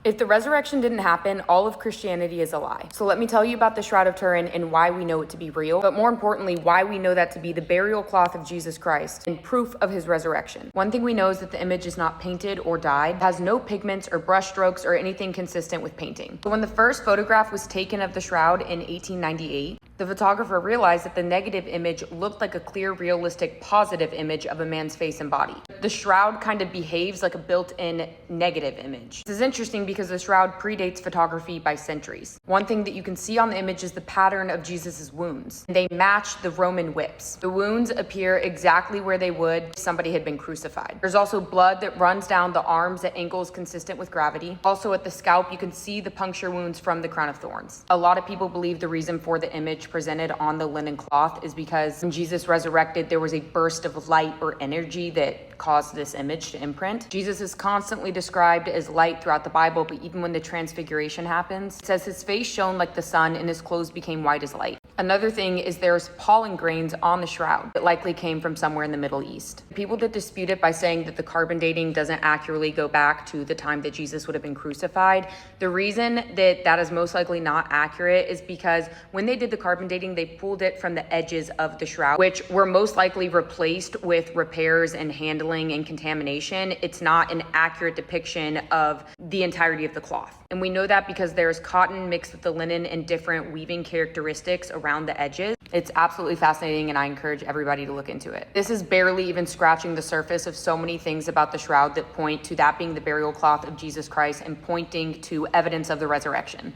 If the resurrection didn't happen, all of Christianity is a lie. So let me tell you about the Shroud of Turin and why we know it to be real, but more importantly, why we know that to be the burial cloth of Jesus Christ and proof of his resurrection. One thing we know is that the image is not painted or dyed, has no pigments or brush strokes or anything consistent with painting. So when the first photograph was taken of the shroud in 1898, the photographer realized that the negative image looked like a clear, realistic, positive image of a man's face and body. The shroud kind of behaves like a built-in negative image. This is interesting because the shroud predates photography by centuries. One thing that you can see on the image is the pattern of Jesus's wounds. They match the Roman whips. The wounds appear exactly where they would if somebody had been crucified. There's also blood that runs down the arms at angles consistent with gravity. Also at the scalp, you can see the puncture wounds from the crown of thorns. A lot of people believe the reason for the image presented on the linen cloth is because when Jesus resurrected, there was a burst of light or energy that caused this image to imprint. Jesus is constantly described as light throughout the Bible, but even when the transfiguration happens, it says his face shone like the sun and his clothes became white as light. Another thing is there's pollen grains on the shroud that likely came from somewhere in the Middle East. People that dispute it by saying that the carbon dating doesn't accurately go back to the time that Jesus would have been crucified, the reason that that is most likely not accurate is because when they did the carbon dating, they pulled it from the edges of the shroud, which were most likely replaced with repairs and handling and contamination. It's not an accurate depiction of the entirety of the cloth. And we know that because there's cotton mixed with the linen and different weaving characteristics around the edges. It's absolutely fascinating, and I encourage everybody to look into it. This is barely even scratching the surface of so many things about the shroud that point to that being the burial cloth of Jesus Christ and pointing to evidence of the resurrection.